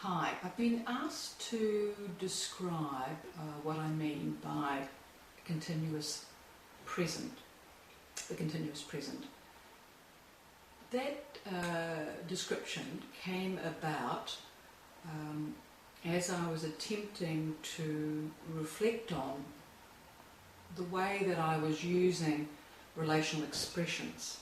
Hi, I've been asked to describe what I mean by continuous present, the continuous present. That description came about as I was attempting to reflect on the way that I was using relational expressions.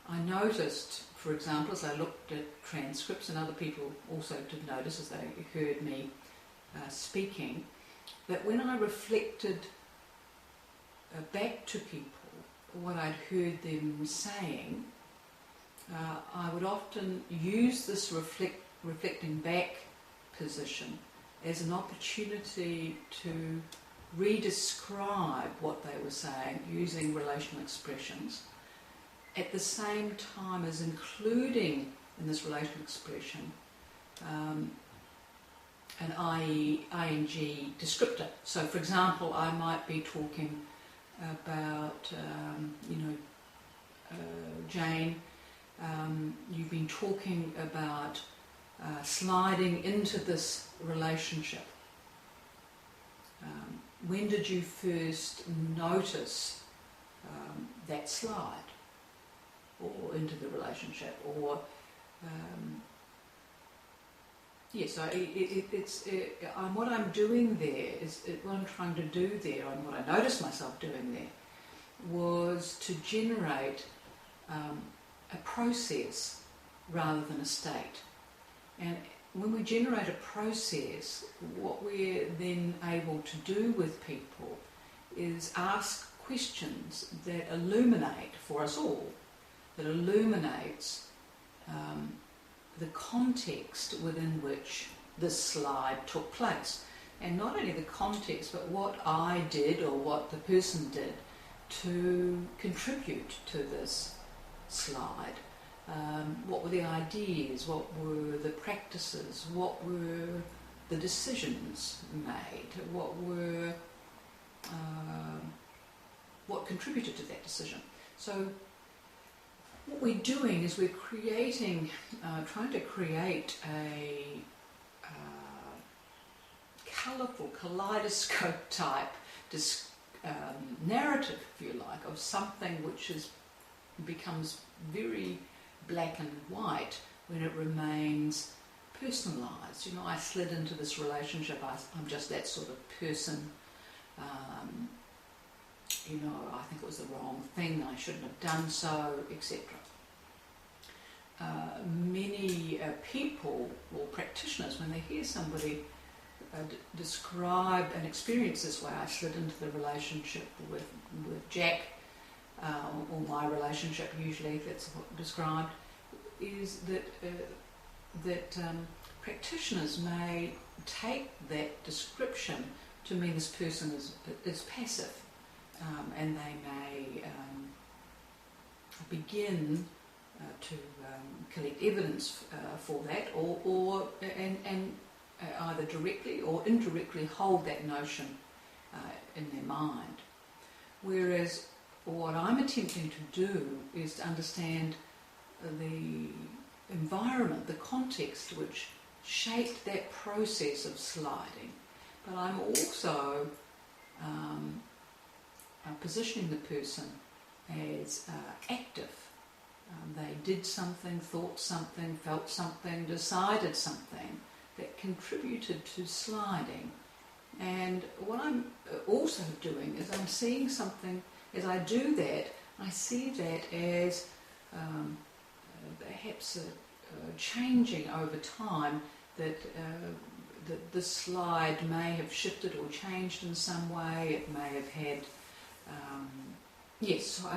I noticed, for example, as I looked at transcripts, and other people also did notice as they heard me speaking, that when I reflected back to people what I'd heard them saying, I would often use this reflecting back position as an opportunity to re-describe what they were saying using relational expressions, at the same time as including in this relational expression an ing descriptor. So, for example, I might be talking about, Jane, you've been talking about sliding into this relationship. When did you first notice that slide? Or into the relationship, or what I'm doing there is what I'm trying to do there, and what I noticed myself doing there was to generate a process rather than a state. And when we generate a process, what we're then able to do with people is ask questions that illuminate for us all, that illuminates the context within which this slide took place. And not only the context, but what I did or what the person did to contribute to this slide. What were the ideas, what were the practices, what were the decisions made, what contributed to that decision. So what we're doing is we're creating, trying to create a colourful kaleidoscope type narrative, if you like, of something which becomes very black and white when it remains personalised. You know, I slid into this relationship, I'm just that sort of person. I think it was the wrong thing, I shouldn't have done so, etc. Many people or practitioners, when they hear somebody describe an experience this way, I slid into the relationship with Jack, or my relationship usually, if that's described, is that practitioners may take that description to mean this person is passive. And they may begin to collect evidence for that, or either directly or indirectly hold that notion in their mind. Whereas what I'm attempting to do is to understand the environment, the context which shaped that process of sliding. But I'm also positioning the person as active. They did something, thought something, felt something, decided something that contributed to sliding. And what I'm also doing is I'm seeing something, as I do that, I see that as perhaps changing over time, that the slide may have shifted or changed in some way, it may have had so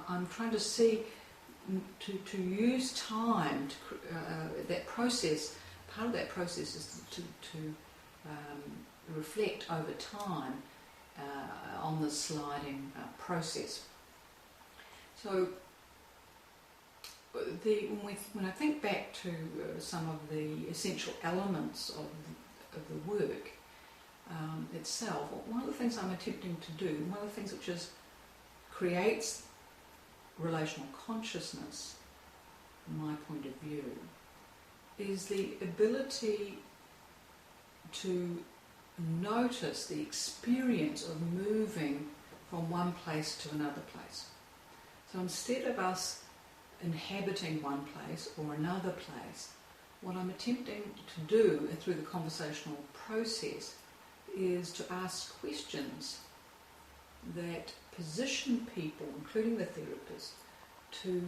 I'm trying to see, to use time, that process, part of that process is to reflect over time on the sliding process. So when I think back to some of the essential elements of the work itself, one of the things I'm attempting to do, one of the things which creates relational consciousness, from my point of view, is the ability to notice the experience of moving from one place to another place. So instead of us inhabiting one place or another place, what I'm attempting to do through the conversational process is to ask questions that position people, including the therapist, to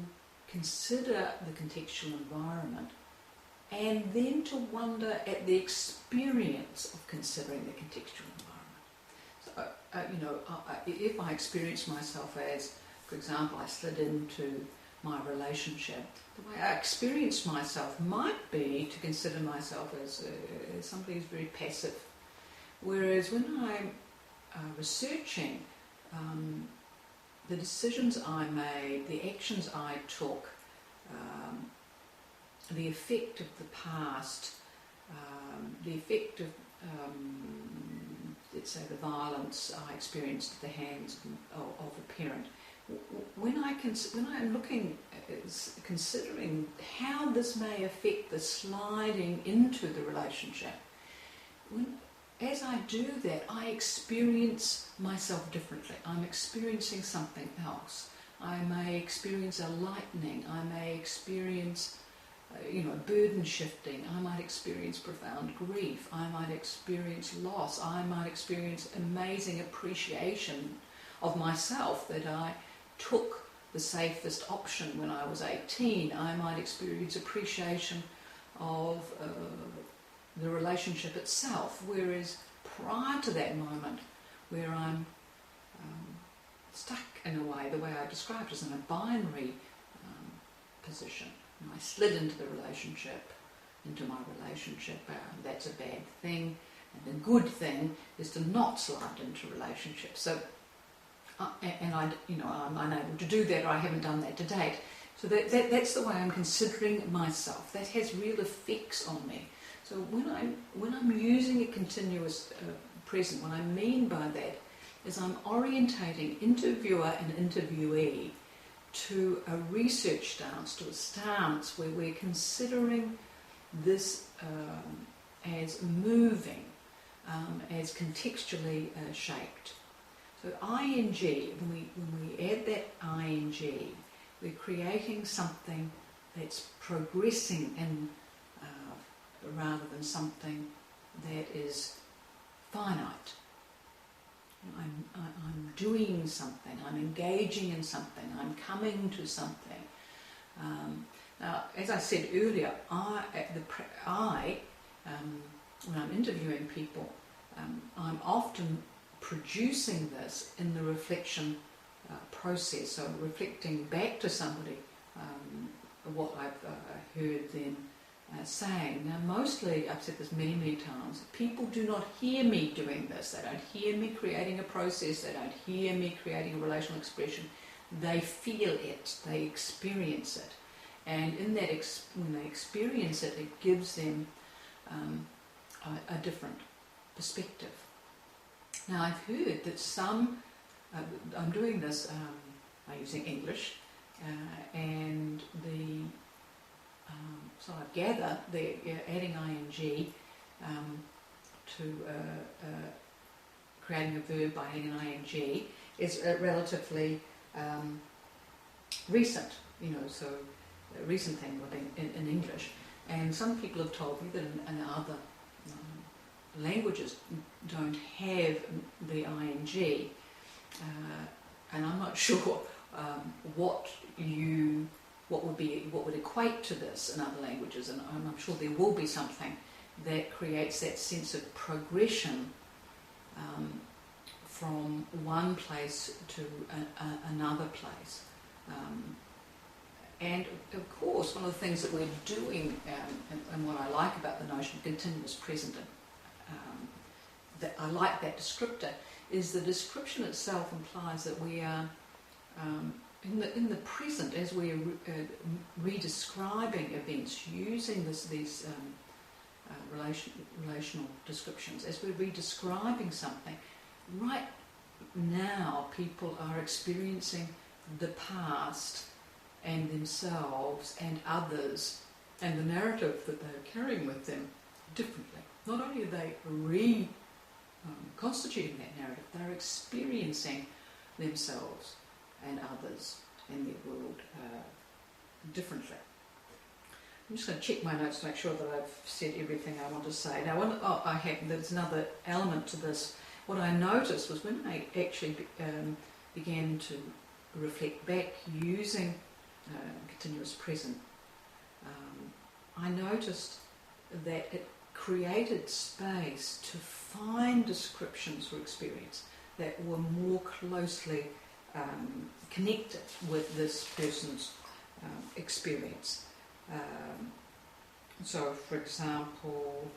consider the contextual environment and then to wonder at the experience of considering the contextual environment. So, if I experience myself as, for example, I slid into my relationship, the way I experience myself might be to consider myself as somebody who's very passive. Whereas when I'm researching the decisions I made, the actions I took, the effect of the past, the effect of, let's say, the violence I experienced at the hands of a parent. When I'm looking, considering how this may affect the sliding into the relationship, as I do that, I experience myself differently. I'm experiencing something else. I may experience a lightening. I may experience, burden shifting. I might experience profound grief. I might experience loss. I might experience amazing appreciation of myself that I took the safest option when I was 18. I might experience appreciation of the relationship itself, whereas prior to that moment where I'm stuck in a way, the way I described it, as in a binary position. And I slid into the relationship, into my relationship, that's a bad thing, and the good thing is to not slide into relationships. So, I'm unable to do that, or I haven't done that to date. So that's the way I'm considering myself. That has real effects on me. So when I'm using a continuous present, what I mean by that is I'm orientating interviewer and interviewee to a research stance, to a stance where we're considering this as moving, as contextually shaped. So ing, when we add that ing, we're creating something that's progressing in rather than something that is finite. I'm doing something, I'm engaging in something, I'm coming to something. Now, as I said earlier, when I'm interviewing people, I'm often producing this in the reflection process, so reflecting back to somebody what I've heard them saying. Now, mostly, I've said this many, many times, people do not hear me doing this. They don't hear me creating a process. They don't hear me creating a relational expression. They feel it. They experience it. And in that, when they experience it, it gives them a different perspective. Now, I've heard that some, I'm doing this by using English, and so I gather they're adding ing to creating a verb by adding an ing is relatively recent, so a recent thing in English. And some people have told me that in other languages don't have the ing, and I'm not sure what would equate to this in other languages, and I'm sure there will be something that creates that sense of progression from one place to another place. And of course, one of the things that we're doing, and what I like about the notion of continuous present, that I like that descriptor, is the description itself implies that we are in the present, as we're redescribing events using these relational descriptions, as we're redescribing something. Right now, people are experiencing the past and themselves and others and the narrative that they're carrying with them differently. Not only are they constituting that narrative, they're experiencing themselves and others and their world differently. I'm just going to check my notes to make sure that I've said everything I want to say. Now, there's another element to this. What I noticed was when I actually began to reflect back using continuous present, I noticed that it created space to find descriptions for experience that were more closely connected with this person's experience. So, for example,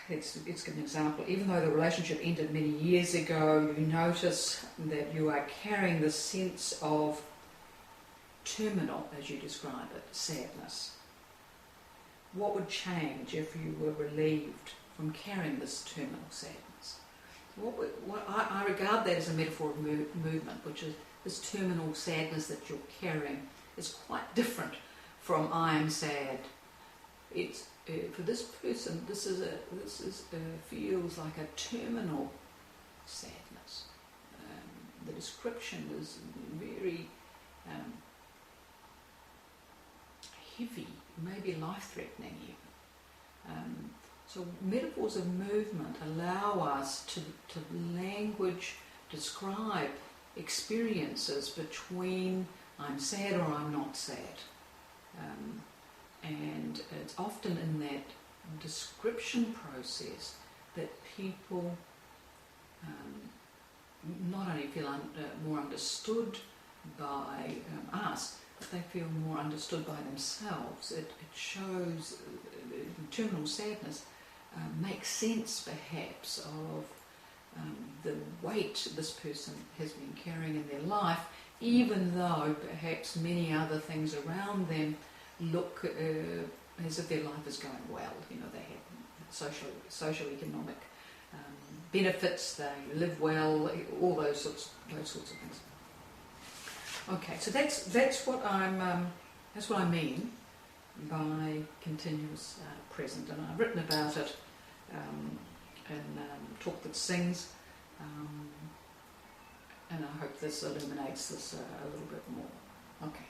let's give an example. Even though the relationship ended many years ago, you notice that you are carrying the sense of terminal, as you describe it, sadness. What would change if you were relieved from carrying this terminal sadness? I regard that as a metaphor of movement, which is this terminal sadness that you're carrying is quite different from I am sad. It's for this person. This feels like a terminal sadness. The description is very heavy, maybe life-threatening even. So metaphors of movement allow us to describe experiences between I'm sad or I'm not sad. And it's often in that description process that people not only feel more understood by us, but they feel more understood by themselves. It shows terminal sadness makes sense perhaps of the weight this person has been carrying in their life, even though perhaps many other things around them look as if their life is going well. You know, they have socio-economic benefits, they live well, all those sorts of things. Okay, so that's what I mean by continuous present, and I've written about it in Talk That Sings, and I hope this illuminates this a little bit more. Okay.